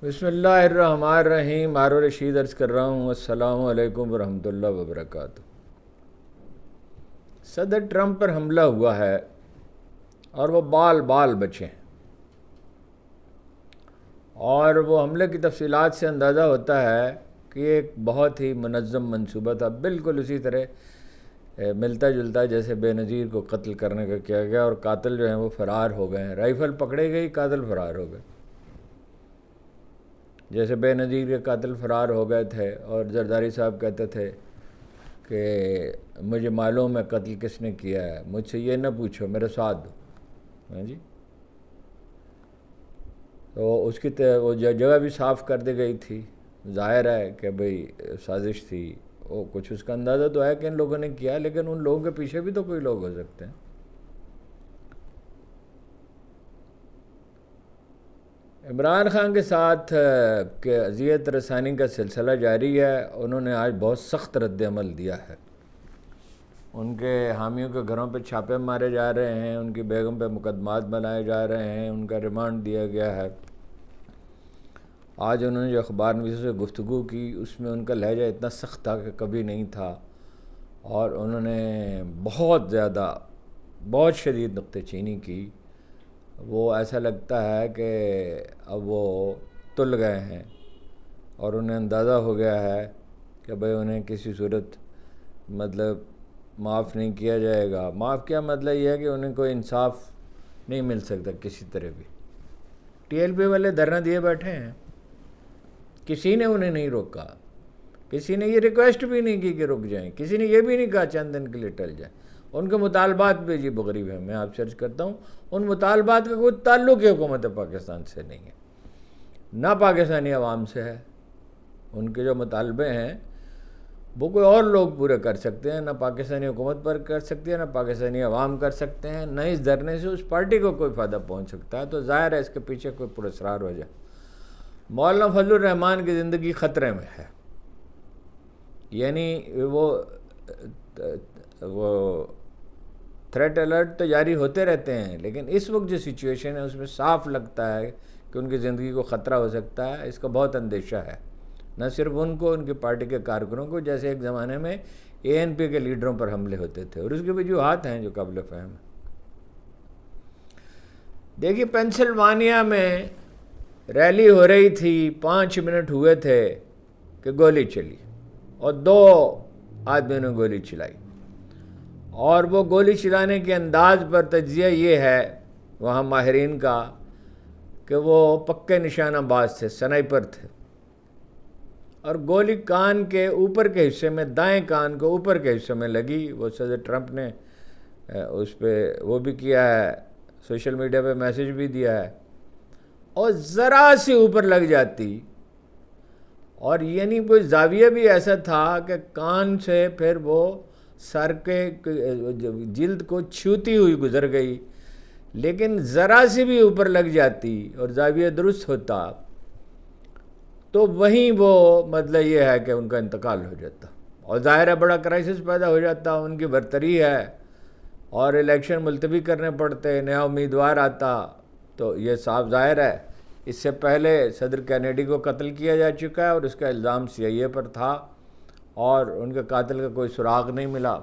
بسم اللہ الرحمن الرحیم. عارو رشید عرض کر رہا ہوں. السلام علیکم ورحمۃ اللہ وبرکاتہ. صدر ٹرمپ پر حملہ ہوا ہے اور وہ بال بچے ہیں، اور وہ حملے کی تفصیلات سے اندازہ ہوتا ہے کہ یہ ایک بہت ہی منظم منصوبہ تھا، بالکل اسی طرح ملتا جلتا جیسے بے نظیر کو قتل کرنے کا کیا گیا، اور قاتل جو ہیں وہ فرار ہو گئے ہیں. رائفل پکڑے گئی، قاتل فرار ہو گئے. جیسے بے نظیر کے قاتل فرار ہو گئے تھے، اور زرداری صاحب کہتے تھے کہ مجھے معلوم ہے قتل کس نے کیا ہے، مجھ سے یہ نہ پوچھو، میرے ساتھ دو. ہاں جی، تو اس کی وہ جگہ بھی صاف کر دی گئی تھی. ظاہر ہے کہ بھئی سازش تھی. وہ کچھ اس کا اندازہ تو ہے کہ ان لوگوں نے کیا، لیکن ان لوگوں کے پیچھے بھی تو کوئی لوگ ہو سکتے ہیں. عمران خان کے ساتھ کہ اذیت رسانی کا سلسلہ جاری ہے. انہوں نے آج بہت سخت رد عمل دیا ہے. ان کے حامیوں کے گھروں پہ چھاپے مارے جا رہے ہیں، ان کی بیگم پہ مقدمات بنائے جا رہے ہیں، ان کا ریمانڈ دیا گیا ہے. آج انہوں نے جو اخبار نویسوں سے گفتگو کی اس میں ان کا لہجہ اتنا سخت تھا کہ کبھی نہیں تھا، اور انہوں نے بہت زیادہ بہت شدید نکتہ چینی کی. وہ ایسا لگتا ہے کہ اب وہ تل گئے ہیں، اور انہیں اندازہ ہو گیا ہے کہ بھئی انہیں کسی صورت مطلب معاف نہیں کیا جائے گا. معاف کیا مطلب یہ ہے کہ انہیں کوئی انصاف نہیں مل سکتا کسی طرح بھی. ٹی ایل پی والے دھرنا دیے بیٹھے ہیں، کسی نے انہیں نہیں روکا، کسی نے یہ ریکویسٹ بھی نہیں کی کہ رک جائیں، کسی نے یہ بھی نہیں کہا چند دن کے لیے ٹل جائیں. ان کے مطالبات بھی عجیب و غریب ہیں. میں آپ سرچ کرتا ہوں، ان مطالبات کا کوئی تعلق ہی حکومت پاکستان سے نہیں ہے، نہ پاکستانی عوام سے ہے. ان کے جو مطالبے ہیں وہ کوئی اور لوگ پورے کر سکتے ہیں، نہ پاکستانی حکومت پر کر سکتے ہیں، نہ پاکستانی عوام کر سکتے ہیں، نہ اس دھرنے سے اس پارٹی کو کوئی فائدہ پہنچ سکتا ہے. تو ظاہر ہے اس کے پیچھے کوئی پراسرار وجہ. مولانا فضل الرحمان کی زندگی خطرے میں ہے. یعنی وہ تھریٹ الرٹ تو جاری ہوتے رہتے ہیں، لیکن اس وقت جو سچویشن ہے اس میں صاف لگتا ہے کہ ان کی زندگی کو خطرہ ہو سکتا ہے. اس کا بہت اندیشہ ہے، نہ صرف ان کو، ان کی پارٹی کے کارکنوں کو، جیسے ایک زمانے میں اے این پی کے لیڈروں پر حملے ہوتے تھے، اور اس کے وجوہات ہیں جو قابل فہم ہیں. دیکھیے پینسلوانیا میں ریلی ہو رہی تھی، 5 منٹ ہوئے تھے کہ گولی چلی، اور 2 آدمیوں نے گولی چلائی. اور وہ گولی چلانے کے انداز پر تجزیہ یہ ہے وہاں ماہرین کا کہ وہ پکے نشانہ باز تھے، سنائپر تھے. اور گولی کان کے اوپر کے حصے میں، دائیں کان کے اوپر کے حصے میں لگی. وہ صدر ٹرمپ نے اس پہ وہ بھی کیا ہے، سوشل میڈیا پہ میسج بھی دیا ہے. اور ذرا سی اوپر لگ جاتی، اور یعنی کوئی زاویہ بھی ایسا تھا کہ کان سے پھر وہ سر کے جلد کو چھوتی ہوئی گزر گئی. لیکن ذرا سی بھی اوپر لگ جاتی اور زاویہ درست ہوتا تو وہیں وہ مطلب یہ ہے کہ ان کا انتقال ہو جاتا، اور ظاہر ہے بڑا کرائسس پیدا ہو جاتا. ان کی برتری ہے اور الیکشن ملتوی کرنے پڑتے، نیا امیدوار آتا. تو یہ صاف ظاہر ہے اس سے پہلے صدر کینیڈی کو قتل کیا جا چکا ہے، اور اس کا الزام سی آئی اے پر تھا، اور ان کے قاتل کا کوئی سراغ نہیں ملا.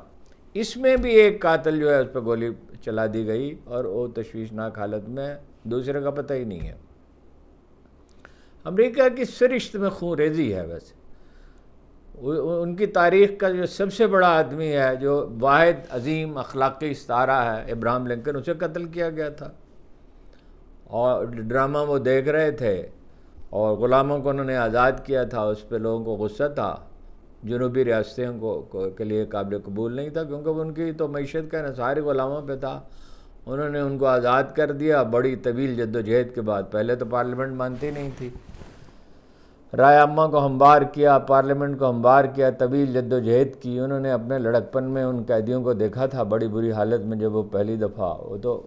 اس میں بھی ایک قاتل جو ہے اس پہ گولی چلا دی گئی، اور وہ تشویشناک حالت میں، دوسرے کا پتہ ہی نہیں ہے. امریکہ کی سرشت میں خون ریزی ہے. ویسے ان کی تاریخ کا جو سب سے بڑا آدمی ہے، جو واحد عظیم اخلاقی ستارہ ہے، ابراہم لنکن، اسے قتل کیا گیا تھا. اور ڈرامہ وہ دیکھ رہے تھے، اور غلاموں کو انہوں نے آزاد کیا تھا. اس پہ لوگوں کو غصہ تھا، جنوبی ریاستوں کو کے لیے قابل قبول نہیں تھا، کیونکہ ان کی تو معیشت کا انحصار غلاموں پہ تھا. انہوں نے ان کو آزاد کر دیا بڑی طویل جد و جہد کے بعد. پہلے تو پارلیمنٹ مانتی نہیں تھی، رائے عامہ کو ہموار کیا، پارلیمنٹ کو ہموار کیا، طویل جد و جہد کی. انہوں نے اپنے لڑکپن میں ان قیدیوں کو دیکھا تھا بڑی بری حالت میں جب وہ پہلی دفعہ، وہ تو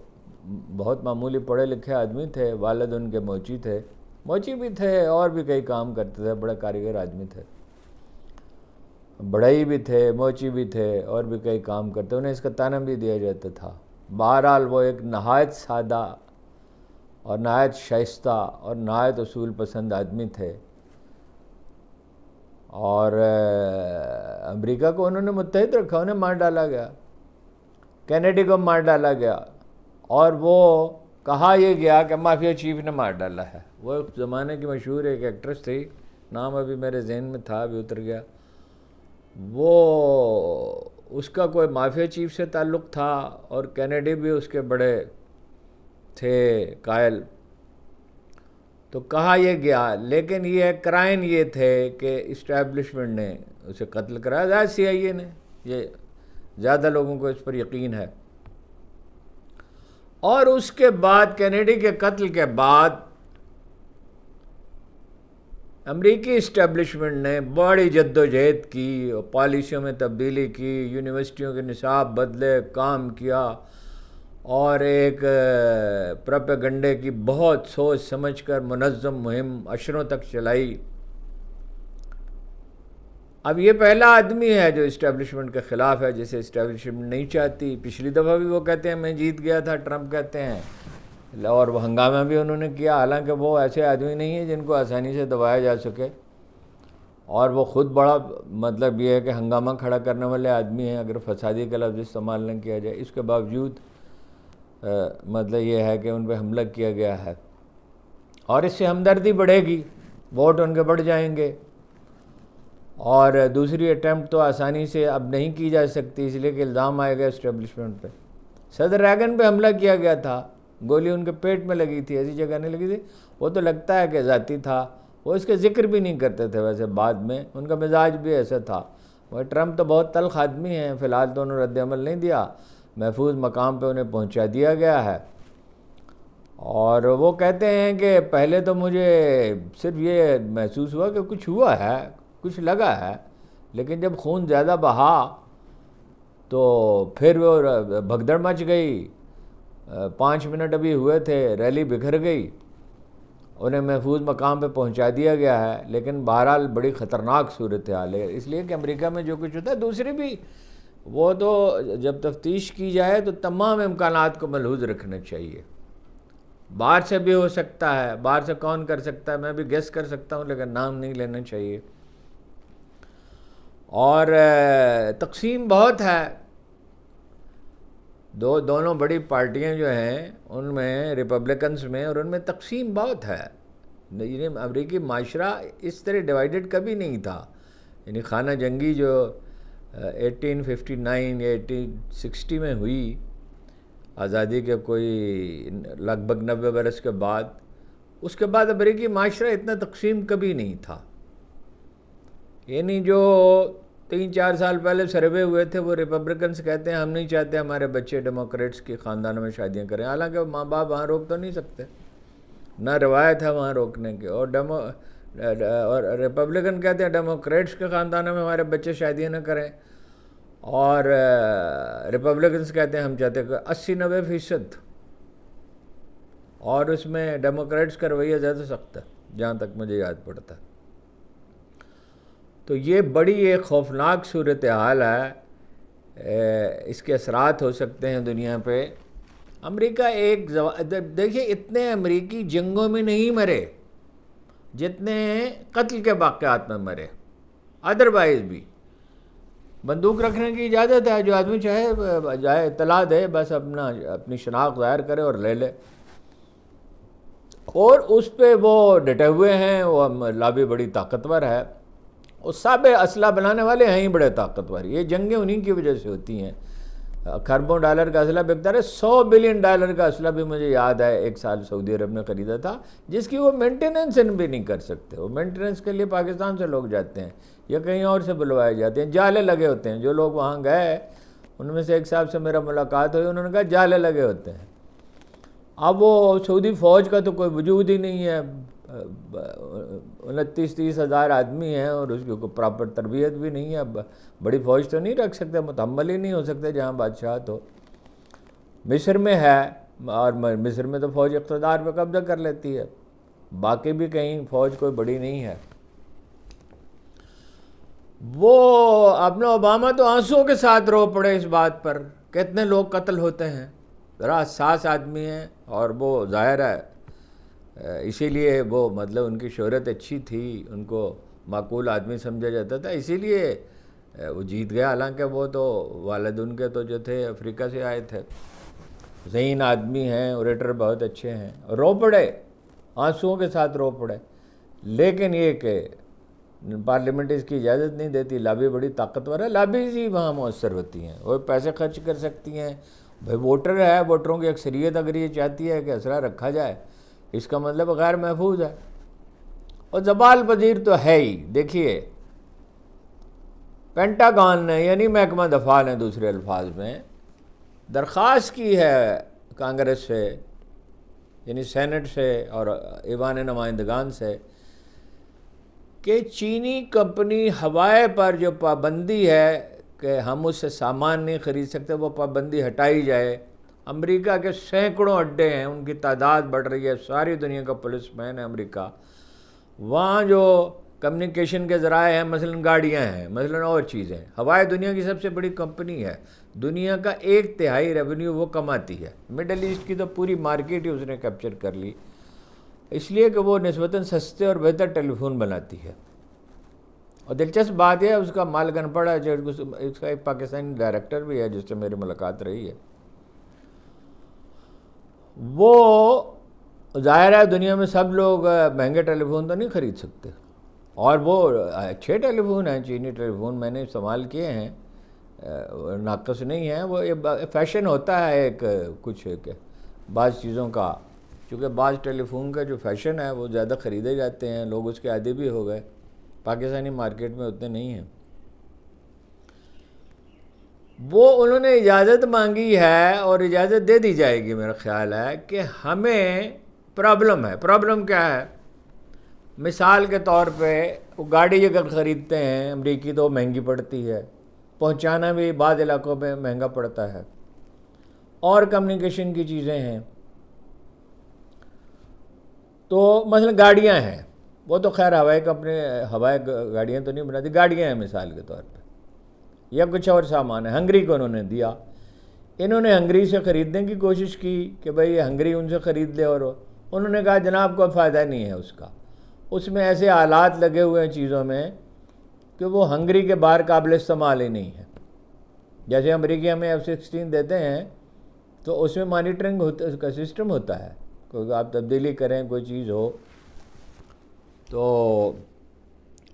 بہت معمولی پڑھے لکھے آدمی تھے، والد ان کے موچی تھے، موچی بھی تھے اور بھی کئی کام کرتے تھے، بڑے کاریگر آدمی تھے، بڑھئی بھی تھے، موچی بھی تھے، اور بھی کئی کام کرتے. انہیں اس کا طعنہ بھی دیا جاتا تھا. بہرحال وہ ایک نہایت سادہ اور نہایت شائستہ اور نہایت اصول پسند آدمی تھے، اور امریکہ کو انہوں نے متحد رکھا، انہیں مار ڈالا گیا، کینیڈی کو مار ڈالا گیا، اور وہ کہا یہ گیا کہ مافیا چیف نے مار ڈالا ہے۔ وہ ایک زمانے کی مشہور ایک ایکٹریس تھی، نام ابھی میرے ذہن میں تھا، ابھی اتر گیا، وہ اس کا کوئی مافیا چیف سے تعلق تھا، اور کینیڈی بھی اس کے بڑے تھے قائل، تو کہا یہ گیا، لیکن یہ کرائم یہ تھے کہ اسٹیبلشمنٹ نے اسے قتل کرایا، ظاہر سی آئی اے نے، یہ زیادہ لوگوں کو اس پر یقین ہے۔ اور اس کے بعد کینیڈی کے قتل کے بعد امریکی اسٹیبلشمنٹ نے بڑی جد و جہد کی، پالیسیوں میں تبدیلی کی، یونیورسٹیوں کے نصاب بدلے، کام کیا، اور ایک پروپیگنڈے کی بہت سوچ سمجھ کر منظم مہم عشروں تک چلائی۔ اب یہ پہلا آدمی ہے جو اسٹیبلشمنٹ کے خلاف ہے، جسے اسٹیبلشمنٹ نہیں چاہتی۔ پچھلی دفعہ بھی وہ کہتے ہیں میں جیت گیا تھا، ٹرمپ کہتے ہیں، اور وہ ہنگامہ بھی انہوں نے کیا، حالانکہ وہ ایسے آدمی نہیں ہیں جن کو آسانی سے دبایا جا سکے، اور وہ خود بڑا مطلب یہ ہے کہ ہنگامہ کھڑا کرنے والے آدمی ہیں، اگر فسادی کا لفظ استعمال نہ کیا جائے۔ اس کے باوجود مطلب یہ ہے کہ ان پہ حملہ کیا گیا ہے، اور اس سے ہمدردی بڑھے گی، ووٹ ان کے بڑھ جائیں گے، اور دوسری اٹیمپٹ تو آسانی سے اب نہیں کی جا سکتی، اس لیے کہ الزام آئے گا اسٹیبلشمنٹ پہ۔ صدر ریگن پہ حملہ کیا گیا تھا، گولی ان کے پیٹ میں لگی تھی، ایسی جگہ نہیں لگی تھی، وہ تو لگتا ہے کہ ذاتی تھا، وہ اس کا ذکر بھی نہیں کرتے تھے، ویسے بعد میں ان کا مزاج بھی ایسا تھا۔ وہ ٹرمپ تو بہت تلخ آدمی ہیں، فی الحال تو انہوں نے رد عمل نہیں دیا، محفوظ مقام پہ انہیں پہنچا دیا گیا ہے، اور وہ کہتے ہیں کہ پہلے تو مجھے صرف یہ محسوس ہوا کہ کچھ ہوا ہے، کچھ لگا ہے، لیکن جب خون زیادہ بہا تو پھر وہ بھگدڑ مچ گئی، 5 منٹ ابھی ہوئے تھے، ریلی بکھر گئی، انہیں محفوظ مقام پہ پہنچا دیا گیا ہے، لیکن بہرحال بڑی خطرناک صورتحال ہے، اس لیے کہ امریکہ میں جو کچھ ہوتا ہے، دوسرے بھی وہ تو جب تفتیش کی جائے تو تمام امکانات کو ملحوظ رکھنا چاہیے۔ باہر سے بھی ہو سکتا ہے، باہر سے کون کر سکتا ہے، میں بھی گیس کر سکتا ہوں، لیکن نام نہیں لینا چاہیے۔ اور تقسیم بہت ہے، دونوں بڑی پارٹیاں جو ہیں ان میں، ریپبلکنز میں، اور ان میں تقسیم بہت ہے۔ یعنی امریکی معاشرہ اس طرح ڈیوائیڈڈ کبھی نہیں تھا، یعنی خانہ جنگی جو 1859 یا 1860 میں ہوئی، آزادی کے کوئی لگ بھگ 90 برس کے بعد، اس کے بعد امریکی معاشرہ اتنا تقسیم کبھی نہیں تھا۔ یعنی جو 3-4 سال پہلے سروے ہوئے تھے، وہ ریپبلکنز کہتے ہیں ہم نہیں چاہتے ہمارے بچے ڈیموکریٹس کی خاندانوں میں شادیاں کریں، حالانکہ ماں باپ وہاں روک تو نہیں سکتے، نہ روایت ہے وہاں روکنے کی، اور ریپبلکن کہتے ہیں ڈیموکریٹس کے خاندانوں میں ہمارے بچے شادیاں نہ کریں، اور ریپبلکنز کہتے ہیں ہم چاہتے ہیں کہ 80-90%، اور اس میں ڈیموکریٹس کا رویہ زیادہ سخت ہے جہاں تک مجھے یاد پڑتا ہے۔ تو یہ بڑی ایک خوفناک صورتحال ہے، اس کے اثرات ہو سکتے ہیں دنیا پہ۔ امریکہ دیکھیے اتنے امریکی جنگوں میں نہیں مرے جتنے قتل کے واقعات میں مرے، ادروائز بھی بندوق رکھنے کی اجازت ہے، جو آدمی چاہے جائے اطلاع دے، بس اپنی شناخت ظاہر کرے اور لے لے، اور اس پہ وہ ڈٹے ہوئے ہیں، وہ لابی بڑی طاقتور ہے، اور سب اسلحہ بنانے والے ہیں ہی بڑے طاقتور، یہ جنگیں انہی کی وجہ سے ہوتی ہیں، کھربوں ڈالر کا اسلحہ بکتا ہے، $100 بلین کا اسلحہ بھی مجھے یاد ہے ایک سال سعودی عرب نے خریدا تھا، جس کی وہ مینٹیننس بھی نہیں کر سکتے، وہ مینٹیننس کے لیے پاکستان سے لوگ جاتے ہیں یا کہیں اور سے بلوائے جاتے ہیں، جالے لگے ہوتے ہیں، جو لوگ وہاں گئے ان میں سے ایک صاحب سے میرا ملاقات ہوئی، انہوں نے کہا جالے لگے ہوتے ہیں۔ اب وہ سعودی فوج کا تو کوئی وجود ہی نہیں ہے، 29-30 ہزار آدمی ہیں، اور اس کی کوئی پراپر تربیت بھی نہیں ہے، اب بڑی فوج تو نہیں رکھ سکتے، متحمل ہی نہیں ہو سکتے جہاں بادشاہت ہو۔ مصر میں ہے، اور مصر میں تو فوج اقتدار پہ قبضہ کر لیتی ہے، باقی بھی کہیں فوج کوئی بڑی نہیں ہے۔ وہ اپنا اوباما تو آنسوؤں کے ساتھ رو پڑے اس بات پر کہ اتنے لوگ قتل ہوتے ہیں، ذرا حساس آدمی ہیں، اور وہ ظاہر ہے اسی لیے وہ مطلب ان کی شہرت اچھی تھی، ان کو معقول آدمی سمجھا جاتا تھا، اسی لیے وہ جیت گیا. حالانکہ وہ تو والد ان کے تو جو تھے افریقہ سے آئے تھے، ذہین آدمی ہیں، اوریٹر بہت اچھے ہیں، رو پڑے، آنسوؤں کے ساتھ رو پڑے. لیکن یہ کہ پارلیمنٹ اس کی اجازت نہیں دیتی. لابی بڑی طاقتور ہے، لابیز ہی وہاں مؤثر ہوتی ہیں، وہ پیسے خرچ کر سکتی ہیں. بھائی ووٹر ہے، ووٹروں کی اکثریت اگر یہ چاہتی ہے کہ اسلحہ رکھا جائے، اس کا مطلب غیر محفوظ ہے. اور زوال پذیر تو ہے ہی. دیکھیے پینٹاگان نے یعنی محکمہ دفاع نے دوسرے الفاظ میں درخواست کی ہے کانگریس سے، یعنی سینٹ سے اور ایوان نمائندگان سے، کہ چینی کمپنی ہوائے پر جو پابندی ہے کہ ہم اس سے سامان نہیں خرید سکتے، وہ پابندی ہٹائی جائے. امریکہ کے سینکڑوں اڈے ہیں، ان کی تعداد بڑھ رہی ہے، ساری دنیا کا پولیس مین ہے امریکہ. وہاں جو کمیونیکیشن کے ذرائع ہیں، مثلا گاڑیاں ہیں، مثلا اور چیزیں. ہوائے دنیا کی سب سے بڑی کمپنی ہے، دنیا کا 1/3 ریونیو وہ کماتی ہے. مڈل ایسٹ کی تو پوری مارکیٹ ہی اس نے کیپچر کر لی، اس لیے کہ وہ نسبتاً سستے اور بہتر ٹیلی فون بناتی ہے. اور دلچسپ بات ہے اس کا مالک ان پڑھ ہے، جو اس کا ایک پاکستانی ڈائریکٹر بھی ہے جس سے میری ملاقات رہی ہے. وہ ظاہر ہے دنیا میں سب لوگ مہنگے ٹیلی فون تو نہیں خرید سکتے، اور وہ اچھے ٹیلی فون ہیں، چینی ٹیلی فون میں نے استعمال کیے ہیں، ناقص نہیں ہیں. وہ فیشن ہوتا ہے ایک کچھ کہ بعض چیزوں کا، چونکہ بعض ٹیلی فون کا جو فیشن ہے وہ زیادہ خریدے جاتے ہیں، لوگ اس کے عادی بھی ہو گئے. پاکستانی مارکیٹ میں اتنے نہیں ہیں. وہ انہوں نے اجازت مانگی ہے اور اجازت دے دی جائے گی میرا خیال ہے کہ ہمیں پرابلم ہے. پرابلم کیا ہے؟ مثال کے طور پہ وہ گاڑی اگر خریدتے ہیں امریکی تو مہنگی پڑتی ہے، پہنچانا بھی بعض علاقوں میں مہنگا پڑتا ہے، اور کمیونیکیشن کی چیزیں ہیں. تو مثلا گاڑیاں ہیں، وہ تو خیر ہوائی کمپنی ہوائی گاڑیاں تو نہیں بناتی، گاڑیاں ہیں مثال کے طور پہ، یا کچھ اور سامان ہے. ہنگری کو انہوں نے دیا، انہوں نے ہنگری سے خریدنے کی کوشش کی کہ بھئی یہ ہنگری ان سے خرید لے، اور انہوں نے کہا جناب کوئی فائدہ نہیں ہے اس کا، اس میں ایسے آلات لگے ہوئے ہیں چیزوں میں کہ وہ ہنگری کے باہر قابل استعمال ہی نہیں ہے. جیسے امریکی ہمیں F-16 دیتے ہیں تو اس میں مانیٹرنگ کا سسٹم ہوتا ہے، کوئی آپ تبدیلی کریں کوئی چیز ہو. تو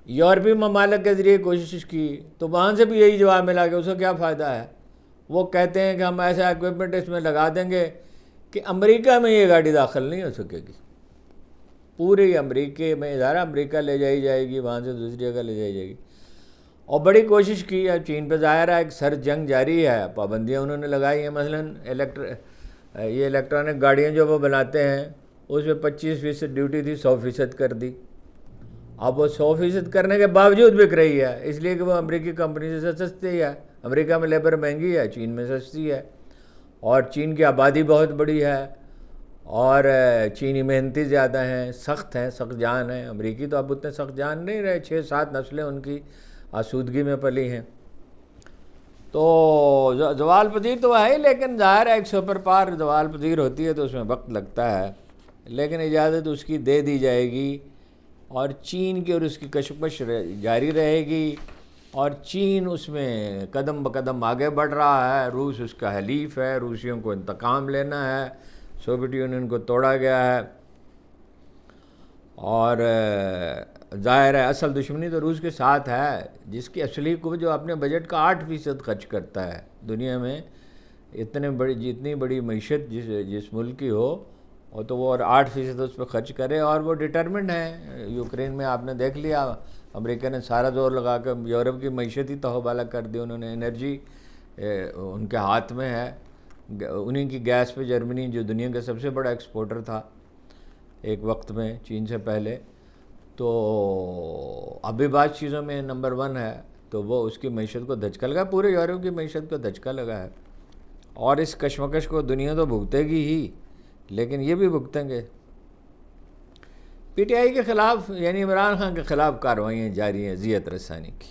یورپی ممالک کے ذریعے کوشش کی تو وہاں سے بھی یہی جواب ملا کہ اس کو کیا فائدہ ہے. وہ کہتے ہیں کہ ہم ایسا ایکوپمنٹ اس میں لگا دیں گے کہ امریکہ میں یہ گاڑی داخل نہیں ہو سکے گی. پورے امریکہ میں ادارہ امریکہ لے جائی جائے گی، وہاں سے دوسری جگہ لے جائی جائے گی. اور بڑی کوشش کی ہے. چین پہ ظاہر ہے ایک سر جنگ جاری ہے، پابندیاں انہوں نے لگائی ہیں. مثلاً یہ الیکٹرانک گاڑیاں جو وہ بناتے ہیں اس پہ 25% ڈیوٹی تھی، 100% کر دی. اب وہ 100% کرنے کے باوجود بک رہی ہے، اس لیے کہ وہ امریکی کمپنی سے سستی ہے. امریکہ میں لیبر مہنگی ہے، چین میں سستی ہے، اور چین کی آبادی بہت بڑی ہے، اور چینی محنتی زیادہ ہیں، سخت جان ہیں. امریکی تو اب اتنے سخت جان نہیں رہے، 6-7 نسلیں ان کی آسودگی میں پلی ہیں. تو زوال پذیر تو ہے، لیکن ظاہر ہے ایک سپر پاور زوال پذیر ہوتی ہے تو اس میں وقت لگتا ہے، لیکن اجازت اس کی دے دی جائے گی. اور چین کی اور اس کی کشمکش جاری رہے گی، اور چین اس میں قدم بقدم آگے بڑھ رہا ہے. روس اس کا حلیف ہے، روسیوں کو انتقام لینا ہے، سوویت یونین کو توڑا گیا ہے، اور ظاہر ہے اصل دشمنی تو روس کے ساتھ ہے، جس کی اصلی کو جو اپنے بجٹ کا 8% خرچ کرتا ہے دنیا میں. جتنی بڑی معیشت جس ملک کی ہو، اور تو وہ اور 8% اس پہ خرچ کرے، اور وہ ڈٹرمنڈ ہے. یوکرین میں آپ نے دیکھ لیا، امریکہ نے سارا زور لگا کے یورپ کی معیشت ہی تہوبالا کر دی. انہوں نے انرجی ان کے ہاتھ میں ہے، انہیں کی گیس پہ جرمنی جو دنیا کا سب سے بڑا ایکسپورٹر تھا ایک وقت میں چین سے پہلے، تو ابھی بعض چیزوں میں نمبر 1 ہے. تو وہ اس کی معیشت کو دھچکا لگا، پورے یورپ کی معیشت کو دھچکا لگا ہے. اور اس کشمکش کو دنیا تو بھگتے گی ہی، لیکن یہ بھی بھگتیں گے. پی ٹی آئی کے خلاف یعنی عمران خان کے خلاف کارروائیاں جاری ہیں اذیت رسانی کی.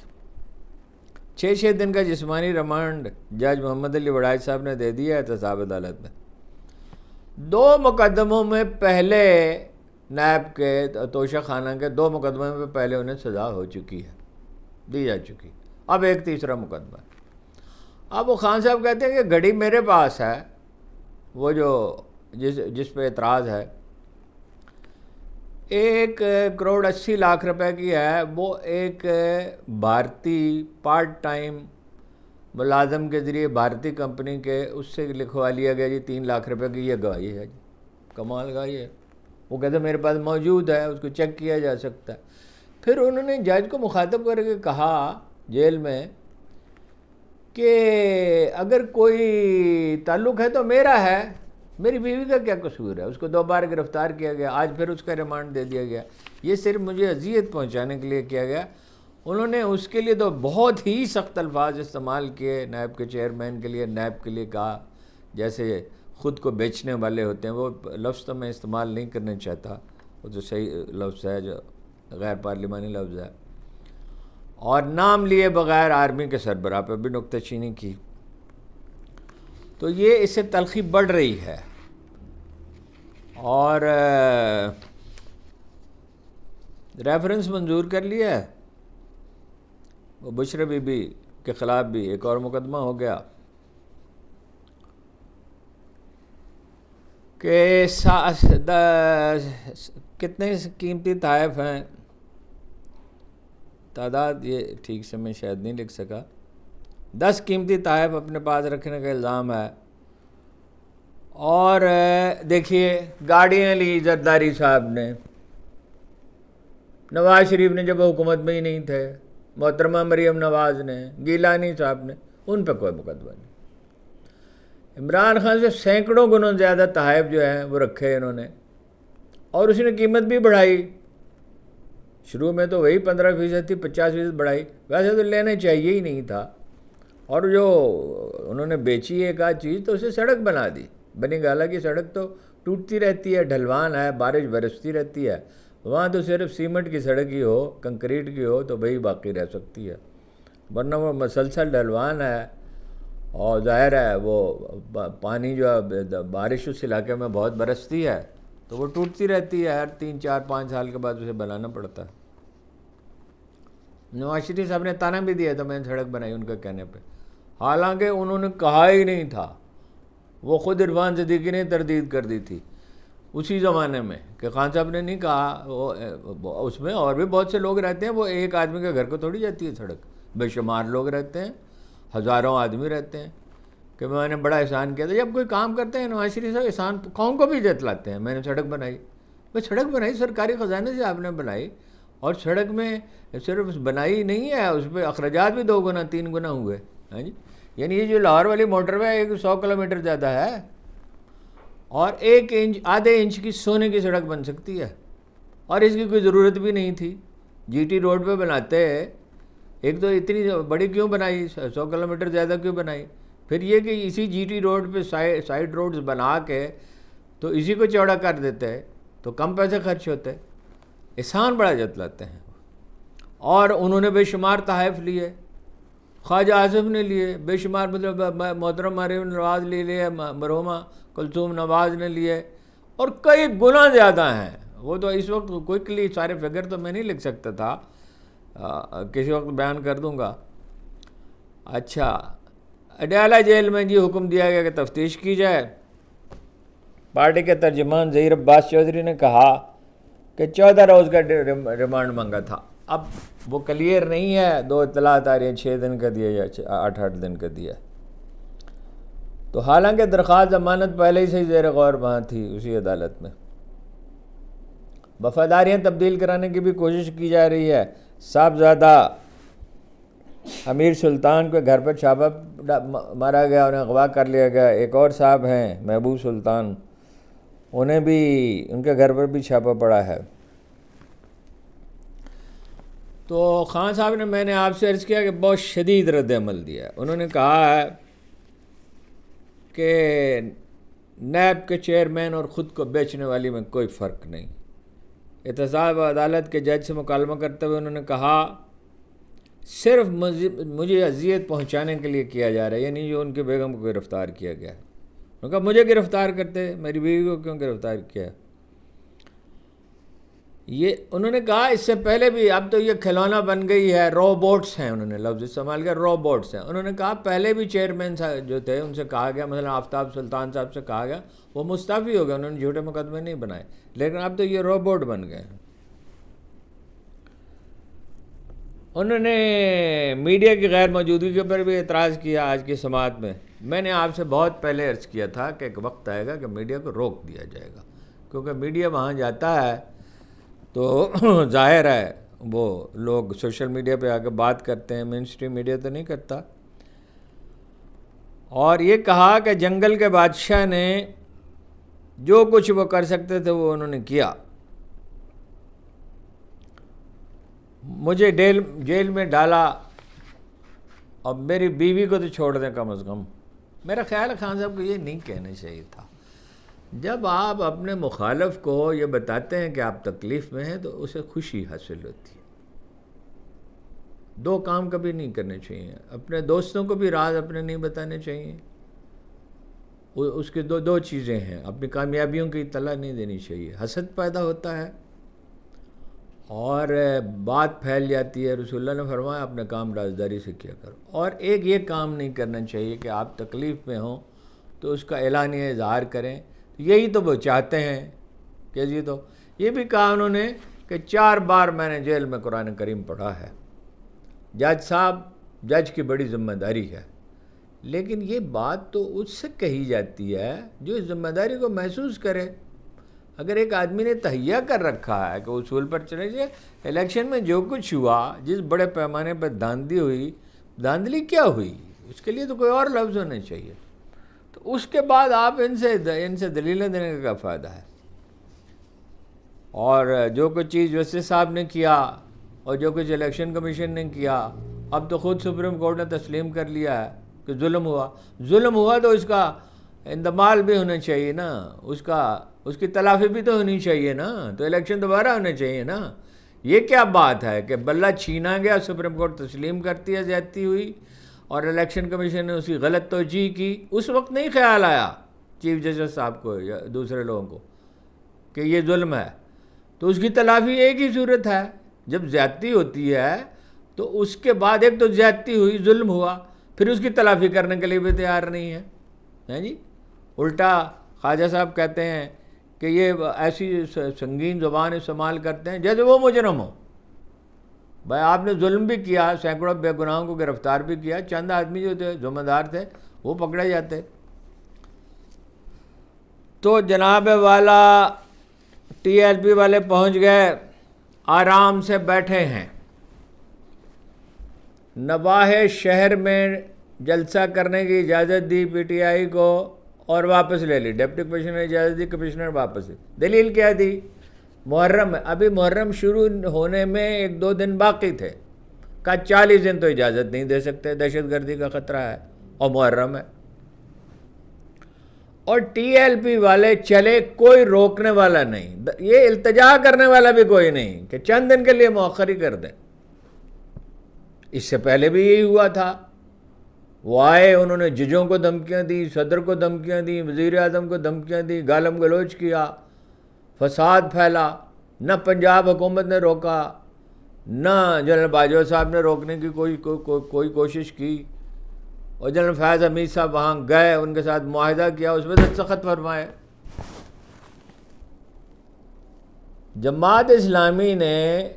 6 دن کا جسمانی ریمانڈ جج محمد علی وڑائچ صاحب نے دے دیا احتساب عدالت میں. 2 مقدموں میں پہلے نیب کے توشہ خانہ کے 2 مقدمے میں پہلے انہیں سزا ہو چکی ہے، دی جا چکی، اب ایک تیسرا مقدمہ ہے۔ اب وہ خان صاحب کہتے ہیں کہ گھڑی میرے پاس ہے، وہ جو جس پہ اعتراض ہے 1,80,00,000 روپے کی ہے، وہ ایک بھارتی پارٹ ٹائم ملازم کے ذریعے بھارتی کمپنی کے اس سے لکھوا لیا گیا جی 3,00,000 روپے کی یہ گواہی ہے جی، کمال گواہی ہے۔ وہ کہتے ہیں میرے پاس موجود ہے، اس کو چیک کیا جا سکتا ہے۔ پھر انہوں نے جج کو مخاطب کر کے کہا جیل میں کہ اگر کوئی تعلق ہے تو میرا ہے، میری بیوی کا کیا قصور ہے؟ اس کو 2 بار گرفتار کیا گیا، آج پھر اس کا ریمانڈ دے دیا گیا، یہ صرف مجھے اذیت پہنچانے کے لیے کیا گیا۔ انہوں نے اس کے لیے تو بہت ہی سخت الفاظ استعمال کیے، نیب کے چیئرمین کے لیے، نیب کے لیے کہا جیسے خود کو بیچنے والے ہوتے ہیں۔ وہ لفظ تو میں استعمال نہیں کرنا چاہتا، وہ تو صحیح لفظ ہے جو غیر پارلیمانی لفظ ہے، اور نام لیے بغیر آرمی کے سربراہ پہ بھی نکتہ چینی کی۔ تو یہ اس سے تلخی بڑھ رہی ہے، اور ریفرنس منظور کر لیا ہے، وہ بشرا بی بی کے خلاف بھی ایک اور مقدمہ ہو گیا کہ کتنے قیمتی تحائف ہیں، تعداد یہ ٹھیک سے میں شاید نہیں لکھ سکا، 10 قیمتی تحائف اپنے پاس رکھنے کا الزام ہے۔ اور دیکھیے گاڑیاں لی زرداری صاحب نے، نواز شریف نے جب وہ حکومت میں ہی نہیں تھے، محترمہ مریم نواز نے، گیلانی صاحب نے، ان پہ کوئی مقدمہ نہیں۔ عمران خان سے سینکڑوں گنا زیادہ تحائف جو ہیں وہ رکھے انہوں نے، اور اس نے قیمت بھی بڑھائی۔ شروع میں تو وہی 15% تھی، 50% بڑھائی، ویسے تو لینا چاہیے ہی نہیں تھا۔ اور جو انہوں نے بیچی ایک آدھ چیز تو اسے سڑک بنا دی، بنی گالہ کی سڑک تو ٹوٹتی رہتی ہے، ڈھلوان ہے، بارش برستی رہتی ہے، وہاں تو صرف سیمنٹ کی سڑک ہی ہو، کنکریٹ کی ہو تو وہی باقی رہ سکتی ہے، ورنہ وہ مسلسل ڈھلوان ہے، اور ظاہر ہے وہ پانی جو ہے بارش اس علاقے میں بہت برستی ہے تو وہ ٹوٹتی رہتی ہے، ہر 3 4 5 سال کے بعد اسے بنانا پڑتا ہے۔ نواز شریف صاحب نے تانا بھی دیا تھا میں نے سڑک بنائی ان کے کہنے پہ، حالانکہ انہوں نے کہا ہی نہیں تھا، وہ خود عرفان صدیقی نے تردید کر دی تھی اسی زمانے میں کہ خان صاحب نے نہیں کہا۔ اس میں اور بھی بہت سے لوگ رہتے ہیں، وہ ایک آدمی کے گھر کو تھوڑی جاتی ہے سڑک، بے شمار لوگ رہتے ہیں، ہزاروں آدمی رہتے ہیں، کہ میں نے بڑا احسان کیا تھا۔ جب کوئی کام کرتے ہیں نواز شریف صاحب احسان قوم کو بھی جتلاتے ہیں، میں نے سڑک بنائی، سڑک بنائی سرکاری خزانے سے آپ نے بنائی، اور سڑک میں صرف بنائی نہیں ہے، اس پہ اخراجات بھی 2 گنا 3 گنا ہوئے، ہاں جی، یعنی یہ جو لاہور والی موٹر وے ہے 100 کلومیٹر زیادہ ہے، اور 1 انچ آدھے انچ کی سونے کی سڑک بن سکتی ہے، اور اس کی کوئی ضرورت بھی نہیں تھی۔ جی ٹی روڈ پہ بناتے ایک تو اتنی بڑی کیوں بنائی، 100 کلومیٹر زیادہ کیوں بنائی؟ پھر یہ کہ اسی جی ٹی روڈ پہ سائیڈ روڈز بنا کے تو اسی کو چوڑا کر دیتے تو کم پیسے خرچ ہوتے، احسان بڑا جتلاتے ہیں۔ اور انہوں نے بے شمار تحائف لیے، خواجہ آصف نے لیے بے شمار، مطلب محترم مریم نواز لے لیے، مرحومہ کلثوم نواز نے لیے، اور کئی گنا زیادہ ہیں۔ وہ تو اس وقت کوئکلی سارے فگر تو میں نہیں لکھ سکتا تھا، کسی وقت بیان کر دوں گا۔ اچھا، اڈیالہ جیل میں جی حکم دیا گیا کہ تفتیش کی جائے۔ پارٹی کے ترجمان ظہیر عباس چودھری نے کہا کہ 14 روز کا ریمانڈ مانگا تھا، اب وہ کلیئر نہیں ہے، 2 اطلاعات آ رہی ہیں، 6 دن کا دیا یا 8 دن کا دیا۔ تو حالانکہ درخواست ضمانت پہلے ہی سے زیر غور وہاں تھی اسی عدالت میں۔ وفاداریاں تبدیل کرانے کی بھی کوشش کی جا رہی ہے۔ صاحبزادہ امیر سلطان کے گھر پر چھاپا مارا گیا، انہیں اغوا کر لیا گیا۔ ایک اور صاحب ہیں محبوب سلطان، انہیں بھی ان کے گھر پر بھی چھاپا پڑا ہے۔ تو خان صاحب نے، میں نے آپ سے عرض کیا کہ بہت شدید رد عمل دیا ہے۔ انہوں نے کہا ہے کہ نیب کے چیئرمین اور خود کو بیچنے والی میں کوئی فرق نہیں۔ احتساب عدالت کے جج سے مکالمہ کرتے ہوئے انہوں نے کہا صرف مجھے اذیت پہنچانے کے لیے کیا جا رہا ہے، یعنی جو ان کے بیگم کو گرفتار کیا گیا۔ انہوں نے کہا مجھے گرفتار کرتے، میری بیوی کو کیوں گرفتار کیا؟ یہ انہوں نے کہا اس سے پہلے بھی، اب تو یہ کھلونا بن گئی ہے، روبوٹس ہیں، انہوں نے لفظ استعمال کیا، روبوٹس ہیں. انہوں نے کہا پہلے بھی چیئرمین جو تھے ان سے کہا گیا، مثلا آفتاب سلطان صاحب سے کہا گیا، وہ مستعفی ہو گئے، انہوں نے جھوٹے مقدمے نہیں بنائے، لیکن اب تو یہ روبوٹ بن گئے. انہوں نے میڈیا کی غیر موجودگی کے اوپر بھی اعتراض کیا آج کی سماعت میں. میں نے آپ سے بہت پہلے عرض کیا تھا کہ ایک وقت آئے گا کہ میڈیا کو روک دیا جائے گا، کیونکہ میڈیا وہاں جاتا ہے تو ظاہر ہے وہ لوگ سوشل میڈیا پہ آ کے بات کرتے ہیں، مین اسٹریم میڈیا تو نہیں کرتا. اور یہ کہا کہ جنگل کے بادشاہ نے جو کچھ وہ کر سکتے تھے وہ انہوں نے کیا. مجھے جیل میں ڈالا اور میری بیوی کو تو چھوڑ دیں کم از کم. میرا خیال ہے خان صاحب کو یہ نہیں کہنا چاہیے تھا. جب آپ اپنے مخالف کو یہ بتاتے ہیں کہ آپ تکلیف میں ہیں تو اسے خوشی حاصل ہوتی ہے. دو کام کبھی نہیں کرنے چاہیے، اپنے دوستوں کو بھی راز اپنے نہیں بتانے چاہیے. اس کے دو چیزیں ہیں، اپنی کامیابیوں کی اطلاع نہیں دینی چاہیے، حسد پیدا ہوتا ہے اور بات پھیل جاتی ہے. رسول اللہ نے فرمایا اپنے کام رازداری سے کیا کرو. اور ایک یہ کام نہیں کرنا چاہیے کہ آپ تکلیف میں ہوں تو اس کا اعلانیہ اظہار کریں. یہی تو وہ چاہتے ہیں کہ جی، تو یہ بھی کہا انہوں نے کہ 4 بار میں نے جیل میں قرآن کریم پڑھا ہے. جج صاحب، جج کی بڑی ذمہ داری ہے، لیکن یہ بات تو اس سے کہی جاتی ہے جو اس ذمہ داری کو محسوس کرے. اگر ایک آدمی نے تہیہ کر رکھا ہے کہ اصول پر چلے جائے، الیکشن میں جو کچھ ہوا، جس بڑے پیمانے پر دھاندلی ہوئی، دھاندلی کیا ہوئی، اس کے لیے تو کوئی اور لفظ ہونے چاہیے. تو اس کے بعد آپ ان سے دلیلیں دینے کا کیا فائدہ ہے؟ اور جو کچھ چیز ویسے صاحب نے کیا اور جو کچھ الیکشن کمیشن نے کیا، اب تو خود سپریم کورٹ نے تسلیم کر لیا ہے کہ ظلم ہوا تو اس کا اندمال بھی ہونا چاہیے نا، اس کی تلافی بھی تو ہونی چاہیے نا. تو الیکشن دوبارہ ہونے چاہیے نا. یہ کیا بات ہے کہ بلہ چھینا گیا، سپریم کورٹ تسلیم کرتی ہے زیادتی ہوئی، اور الیکشن کمیشن نے اس کی غلط توجیہ کی. اس وقت نہیں خیال آیا چیف جسٹس صاحب کو یا دوسرے لوگوں کو کہ یہ ظلم ہے. تو اس کی تلافی ایک ہی صورت ہے، جب زیادتی ہوتی ہے تو اس کے بعد ایک تو زیادتی ہوئی، ظلم ہوا، پھر اس کی تلافی کرنے کے لیے بھی تیار نہیں ہے جی. الٹا خواجہ صاحب کہتے ہیں کہ یہ ایسی سنگین زبان استعمال کرتے ہیں جیسے وہ مجرم ہو. بھائی آپ نے ظلم بھی کیا، سینکڑوں بے گناہوں کو گرفتار بھی کیا، چند آدمی جو تھے ذمہ دار تھے وہ پکڑے جاتے. تو جناب والا ٹی ایل پی والے پہنچ گئے، آرام سے بیٹھے ہیں. نواح شہر میں جلسہ کرنے کی اجازت دی پی ٹی آئی کو اور واپس لے لی. ڈپٹی کمشنر نے اجازت دی، کمشنر واپس لی. دلیل کیا دی؟ محرم ہے، ابھی محرم شروع ہونے میں 1-2 دن باقی تھے. کہا 40 دن تو اجازت نہیں دے سکتے، دہشت گردی کا خطرہ ہے اور محرم ہے. اور ٹی ایل پی والے چلے، کوئی روکنے والا نہیں، یہ التجا کرنے والا بھی کوئی نہیں کہ چند دن کے لیے مؤخر ہی کر دیں. اس سے پہلے بھی یہی ہوا تھا. وہ آئے، انہوں نے ججوں کو دھمکیاں دی، صدر کو دھمکیاں دی، وزیر اعظم کو دھمکیاں دی، گالم گلوچ کیا، فساد پھیلا. نہ پنجاب حکومت نے روکا، نہ جنرل باجوہ صاحب نے روکنے کی کوئی کوشش کی. اور جنرل فیاض حمید صاحب وہاں گئے، ان کے ساتھ معاہدہ کیا، اس میں دستخط فرمائے. جماعت اسلامی نے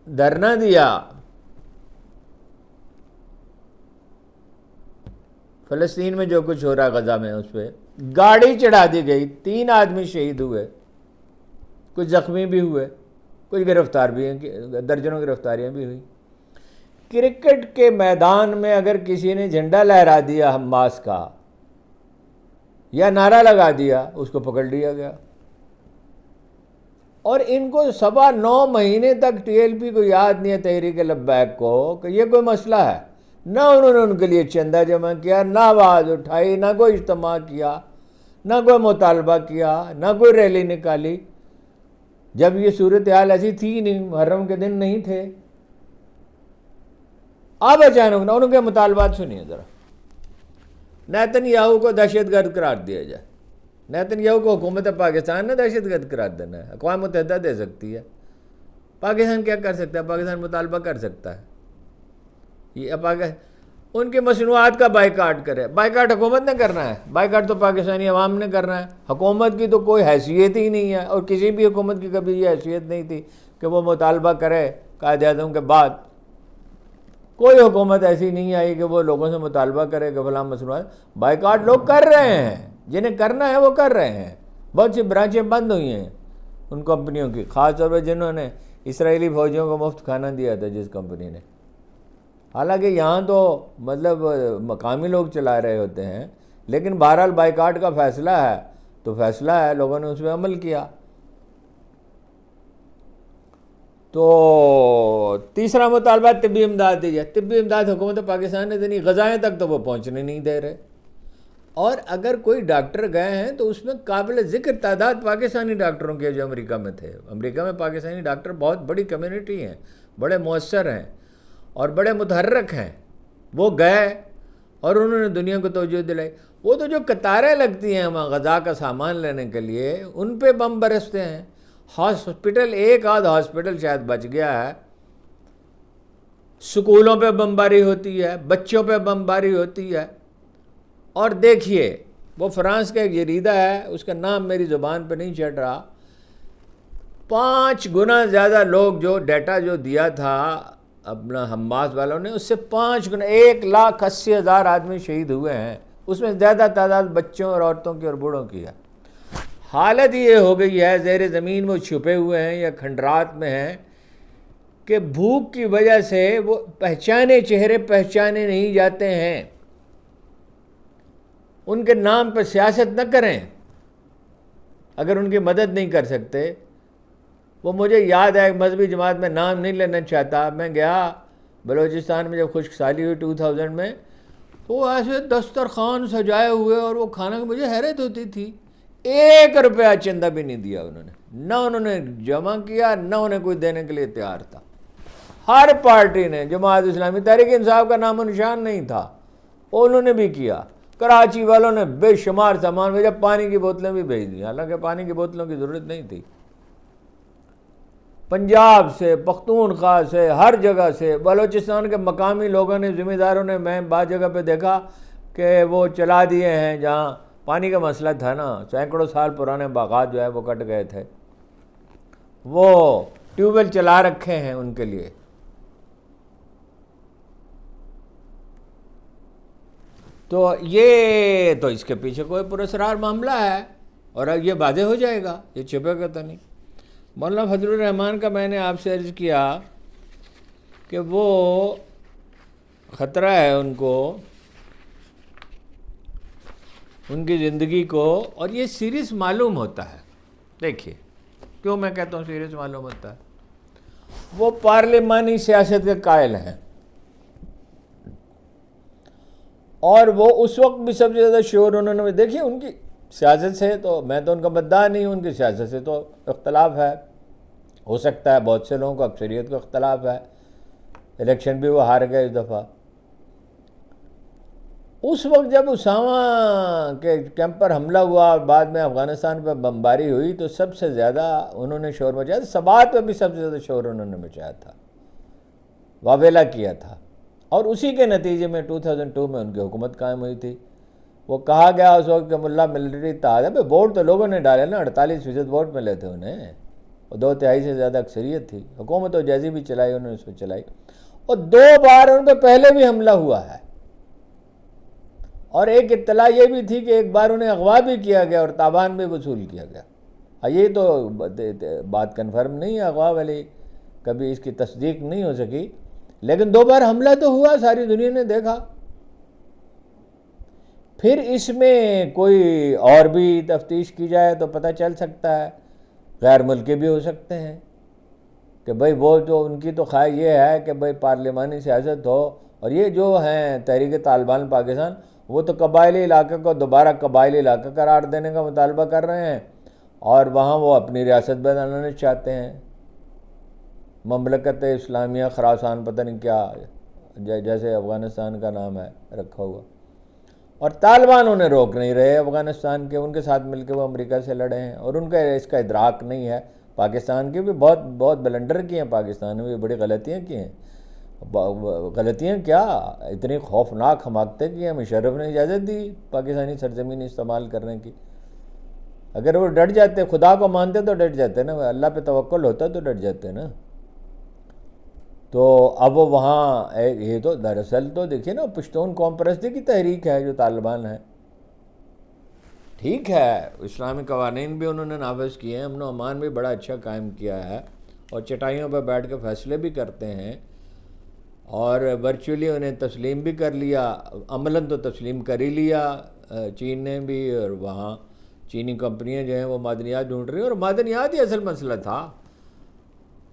دھرنا دیا، فلسطین میں جو کچھ ہو رہا غزہ میں، اس پہ گاڑی چڑھا دی گئی، 3 آدمی شہید ہوئے، کچھ زخمی بھی ہوئے، کچھ گرفتار بھی ہیں، درجنوں گرفتاریاں بھی ہوئی. کرکٹ کے میدان میں اگر کسی نے جھنڈا لہرا دیا حماس کا یا نعرہ لگا دیا، اس کو پکڑ لیا گیا. اور ان کو 9.25 مہینے تک ٹی ایل پی کو یاد نہیں ہے، تحریک لبیک کو، کہ یہ کوئی مسئلہ ہے. نہ انہوں نے ان کے لیے چندہ جمع کیا، نہ آواز اٹھائی، نہ کوئی اجتماع کیا، نہ کوئی مطالبہ کیا، نہ کوئی ریلی نکالی. جب یہ صورتحال ایسی تھی نہیں، محرم کے دن نہیں تھے. اب اچانک نہ ان کے مطالبات سنیے ذرا. نیتن یاہو کو دہشت گرد قرار دیا جائے. نیتن یاہو کو حکومت پاکستان نے دہشت گرد قرار دینا ہے، اقوام متحدہ دے سکتی ہے. پاکستان کیا کر سکتا ہے؟ پاکستان مطالبہ کر سکتا ہے، یہ ان کی مصنوعات کا بائیکاٹ کرے. بائیکاٹ حکومت نے کرنا ہے، بائیکاٹ تو پاکستانی عوام نے کرنا ہے. حکومت کی تو کوئی حیثیت ہی نہیں ہے، اور کسی بھی حکومت کی کبھی یہ حیثیت نہیں تھی کہ وہ مطالبہ کرے. قائد اعظم کے بعد کوئی حکومت ایسی نہیں آئی کہ وہ لوگوں سے مطالبہ کرے کہ فلاں مصنوعات. بائیکاٹ لوگ کر رہے ہیں، جنہیں کرنا ہے وہ کر رہے ہیں. بہت سی برانچیں بند ہوئی ہیں ان کمپنیوں کی، خاص طور پہ جنہوں نے اسرائیلی فوجیوں کو مفت کھانا دیا تھا جس کمپنی نے. حالانکہ یہاں تو مطلب مقامی لوگ چلا رہے ہوتے ہیں، لیکن بہرحال بائیکاٹ کا فیصلہ ہے تو فیصلہ ہے، لوگوں نے اس پہ عمل کیا. تو تیسرا مطالبہ طبی امداد دی جائے. طبی امداد حکومت پاکستان نے دینی، غذائیں تک تو وہ پہنچنے نہیں دے رہے. اور اگر کوئی ڈاکٹر گئے ہیں تو اس میں قابل ذکر تعداد پاکستانی ڈاکٹروں کی جو امریکہ میں تھے. امریکہ میں پاکستانی ڈاکٹر بہت بڑی کمیونٹی ہیں، بڑے مؤثر ہیں اور بڑے متحرک ہیں. وہ گئے اور انہوں نے دنیا کو توجہ دلائی. وہ تو جو قطاریں لگتی ہیں وہاں غذا کا سامان لینے کے لیے، ان پہ بم برستے ہیں. ہاسپٹل، ایک آدھ ہاسپٹل شاید بچ گیا ہے. سکولوں پہ بمباری ہوتی ہے، بچوں پہ بمباری ہوتی ہے. اور دیکھیے وہ فرانس کا ایک جریدہ ہے، اس کا نام میری زبان پہ نہیں چڑھ رہا، 5 گنا زیادہ لوگ جو ڈیٹا جو دیا تھا اپنا حماس والوں نے، اس سے 5 گنا، 1,80,000 آدمی شہید ہوئے ہیں. اس میں زیادہ تعداد بچوں اور عورتوں کی اور بوڑھوں کی ہے. حالت یہ ہو گئی ہے، زیر زمین وہ چھپے ہوئے ہیں یا کھنڈرات میں ہیں کہ بھوک کی وجہ سے وہ پہچانے چہرے پہچانے نہیں جاتے ہیں. ان کے نام پہ سیاست نہ کریں اگر ان کی مدد نہیں کر سکتے. وہ مجھے یاد ہے ایک مذہبی جماعت میں نام نہیں لینا چاہتا، میں گیا بلوچستان میں جب خشک سالی ہوئی 2000 میں، تو ایسے دسترخوان سجائے ہوئے اور وہ کھانا، مجھے حیرت ہوتی تھی. 1 روپیہ چندہ بھی نہیں دیا انہوں نے، نہ انہوں نے جمع کیا، نہ انہیں کوئی دینے کے لیے تیار تھا. ہر پارٹی نے، جماعت اسلامی، تحریک انصاف کا نام و نشان نہیں تھا، انہوں نے بھی کیا. کراچی والوں نے بے شمار سامان بھیجا، پانی کی بوتلیں بھی بھیج دی، حالانکہ پانی کی بوتلوں کی ضرورت نہیں تھی. پنجاب سے، پختونخوا سے، ہر جگہ سے، بلوچستان کے مقامی لوگوں نے، ذمہ داروں نے، میں بعض جگہ پہ دیکھا کہ وہ چلا دیے ہیں جہاں پانی کا مسئلہ تھا نا، سینکڑوں سال پرانے باغات جو ہے وہ کٹ گئے تھے، وہ ٹیوب ویل چلا رکھے ہیں ان کے لیے. تو یہ تو اس کے پیچھے کوئی پراسرار معاملہ ہے اور یہ واضح ہو جائے گا، یہ چھپے گا تو نہیں. مولانا فضل الرحمان کا میں نے آپ سے عرض کیا کہ وہ خطرہ ہے ان کو، ان کی زندگی کو، اور یہ سیریس معلوم ہوتا ہے. دیکھیے کیوں میں کہتا ہوں سیریس معلوم ہوتا ہے. وہ پارلیمانی سیاست کے قائل ہیں، اور وہ اس وقت بھی سب سے زیادہ شعور انہوں نے، دیکھیے ان کی سیاست سے تو میں تو ان کا مدعا نہیں ہوں، ان کی سیاست سے تو اختلاف ہے، ہو سکتا ہے بہت سے لوگوں کو، اکثریت کو اختلاف ہے. الیکشن بھی وہ ہار گئے اس دفعہ. اس وقت جب اسامہ کے کیمپ پر حملہ ہوا، بعد میں افغانستان پہ بمباری ہوئی، تو سب سے زیادہ انہوں نے شور مچایا تھا. سبات پہ بھی سب سے زیادہ شور انہوں نے مچایا تھا، واویلا کیا تھا. اور اسی کے نتیجے میں 2002 میں ان کی حکومت قائم ہوئی تھی. وہ کہا گیا اس وقت کہ ملا ملٹری اتحاد ہے. ووٹ تو لوگوں نے ڈالے نا، 48% ووٹ ملے تھے انہیں، اور 2/3 سے زیادہ اکثریت تھی. حکومت و جیسی بھی چلائی انہوں نے، اس کو چلائی. اور 2 بار ان پہ پہلے بھی حملہ ہوا ہے. اور ایک اطلاع یہ بھی تھی کہ ایک بار انہیں اغوا بھی کیا گیا اور تاوان بھی وصول کیا گیا. یہ تو بات کنفرم نہیں ہے اغوا والی، کبھی اس کی تصدیق نہیں ہو سکی، لیکن 2 بار حملہ تو ہوا، ساری دنیا نے دیکھا. پھر اس میں کوئی اور بھی تفتیش کی جائے تو پتہ چل سکتا ہے، غیر ملکی بھی ہو سکتے ہیں کہ بھئی وہ جو ان کی تو خواہش یہ ہے کہ بھئی پارلیمانی سیاست ہو. اور یہ جو ہیں تحریک طالبان پاکستان، وہ تو قبائلی علاقے کو دوبارہ قبائلی علاقہ قرار دینے کا مطالبہ کر رہے ہیں، اور وہاں وہ اپنی ریاست بنانا چاہتے ہیں، مملکت اسلامیہ خراسان، پتہ نہیں کیا، جیسے افغانستان کا نام ہے رکھا ہوا. اور طالبان انہیں روک نہیں رہے افغانستان کے، ان کے ساتھ مل کے وہ امریکہ سے لڑے ہیں، اور ان کا اس کا ادراک نہیں ہے. پاکستان کے بھی بہت بہت بلنڈر کیے ہیں، پاکستان میں بھی بڑی غلطیاں کی ہیں. غلطیاں کیا، اتنی خوفناک حماقتیں کی ہیں. مشرف نے اجازت دی پاکستانی سرزمین استعمال کرنے کی. اگر وہ ڈٹ جاتے، خدا کو مانتے تو ڈٹ جاتے نا، اللہ پہ توکل ہوتا تو ڈٹ جاتے نا. تو اب وہاں یہ تو دراصل تو دیکھیے نا، پشتون قوم پرستی کی تحریک ہے جو طالبان ہے. ٹھیک ہے، اسلامی قوانین بھی انہوں نے نافذ کیے ہیں، امن و امان بھی بڑا اچھا قائم کیا ہے، اور چٹائیوں پہ بیٹھ کے فیصلے بھی کرتے ہیں، اور ورچولی انہیں تسلیم بھی کر لیا. عملاً تو تسلیم کر ہی لیا چین نے بھی، اور وہاں چینی کمپنیاں جو ہیں وہ معدنیات ڈھونڈ رہی ہیں، اور معدنیات ہی اصل مسئلہ تھا.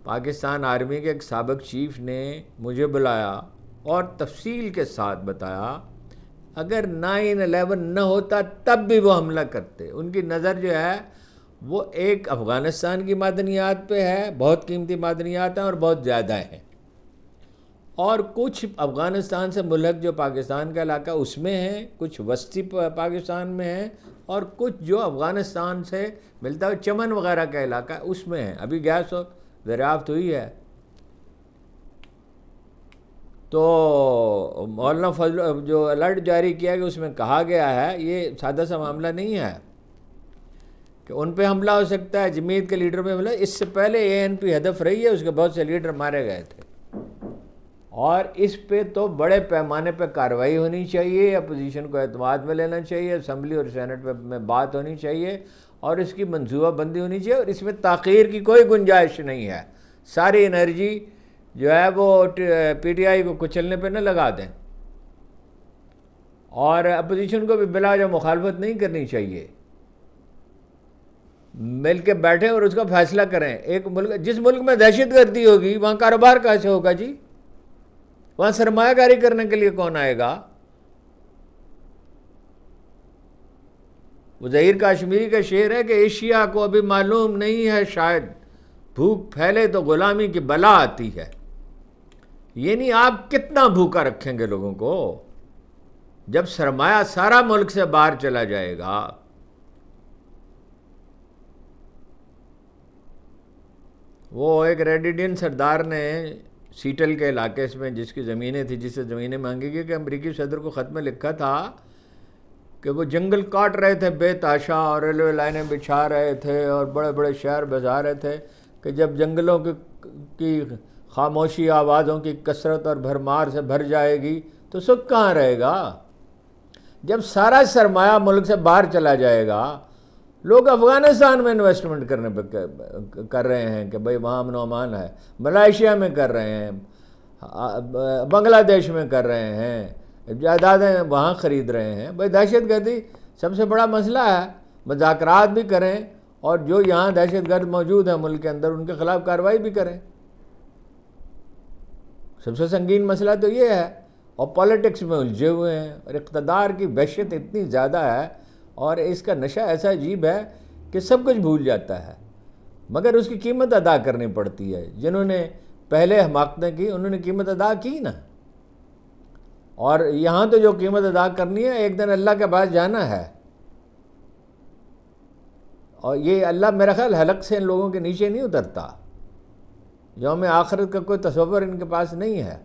پاکستان آرمی کے ایک سابق چیف نے مجھے بلایا اور تفصیل کے ساتھ بتایا اگر 9/11 نہ ہوتا تب بھی وہ حملہ کرتے. ان کی نظر جو ہے وہ ایک افغانستان کی معدنیات پہ ہے، بہت قیمتی معدنیات ہیں اور بہت زیادہ ہیں، اور کچھ افغانستان سے ملک جو پاکستان کا علاقہ اس میں ہیں، کچھ وسطی پاکستان میں ہیں، اور کچھ جو افغانستان سے ملتا ہے چمن وغیرہ کا علاقہ اس میں ہیں. ابھی گیس دریافت ہوئی ہے. تو مولانا فضل جو الرٹ جاری کیا کہ اس میں کہا گیا ہے، یہ سادہ سا معاملہ نہیں ہے کہ ان پہ حملہ ہو سکتا ہے، جمعیت کے لیڈر پہ حملہ. اس سے پہلے ANP ہدف رہی ہے، اس کے بہت سے لیڈر مارے گئے تھے، اور اس پہ تو بڑے پیمانے پہ کارروائی ہونی چاہیے. اپوزیشن کو اعتماد میں لینا چاہیے، اسمبلی اور سینٹ میں بات ہونی چاہیے، اور اس کی منصوبہ بندی ہونی چاہیے، اور اس میں تاخیر کی کوئی گنجائش نہیں ہے. ساری انرجی جو ہے وہ PTI کو کچلنے پہ نہ لگا دیں، اور اپوزیشن کو بھی بلا وجہ مخالفت نہیں کرنی چاہیے. مل کے بیٹھیں اور اس کا فیصلہ کریں. ایک ملک، جس ملک میں دہشت گردی ہوگی وہاں کاروبار کیسے ہوگا جی؟ وہاں سرمایہ کاری کرنے کے لیے کون آئے گا؟ وہ ظہیر کاشمیری کا شعر ہے کہ ایشیا کو ابھی معلوم نہیں ہے شاید، بھوک پھیلے تو غلامی کی بلا آتی ہے. یعنی آپ کتنا بھوکا رکھیں گے لوگوں کو؟ جب سرمایہ سارا ملک سے باہر چلا جائے گا. وہ ایک ریڈیڈین سردار نے سیٹل کے علاقے میں جس کی زمینیں تھیں، جس سے زمینیں مانگی گئی، کہ امریکی صدر کو خط میں لکھا تھا کہ وہ جنگل کاٹ رہے تھے بے تحاشا، اور ریلوے لائنیں بچھا رہے تھے، اور بڑے بڑے شہر بسا رہے تھے، کہ جب جنگلوں کی خاموشی آوازوں کی کثرت اور بھرمار سے بھر جائے گی تو سکھ کہاں رہے گا؟ جب سارا سرمایہ ملک سے باہر چلا جائے گا. لوگ افغانستان میں انویسٹمنٹ کرنے پہ کر رہے ہیں کہ بھئی وہاں امن و امان ہے، ملائیشیا میں کر رہے ہیں، بنگلہ دیش میں کر رہے ہیں، جائیدادیں وہاں خرید رہے ہیں. بھئی دہشت گردی سب سے بڑا مسئلہ ہے. مذاکرات بھی کریں، اور جو یہاں دہشت گرد موجود ہیں ملک کے اندر ان کے خلاف کارروائی بھی کریں. سب سے سنگین مسئلہ تو یہ ہے. اور پالیٹکس میں الجھے ہوئے ہیں، اور اقتدار کی وحشت اتنی زیادہ ہے، اور اس کا نشہ ایسا عجیب ہے کہ سب کچھ بھول جاتا ہے، مگر اس کی قیمت ادا کرنی پڑتی ہے. جنہوں نے پہلے حماقتیں کی انہوں نے قیمت ادا کی نا، اور یہاں تو جو قیمت ادا کرنی ہے ایک دن اللہ کے پاس جانا ہے. اور یہ اللہ میرا خیال حلق سے ان لوگوں کے نیچے نہیں اترتا. یوم آخرت کا کوئی تصور ان کے پاس نہیں ہے،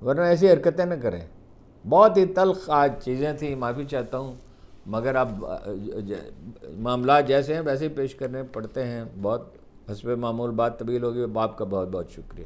ورنہ ایسی حرکتیں نہ کریں. بہت ہی تلخ آج چیزیں تھیں، معافی چاہتا ہوں، مگر اب معاملات جیسے ہیں ویسے ہی پیش کرنے پڑتے ہیں. بہت حسب معمول بات طویل ہوگی. باپ کا بہت بہت شکریہ.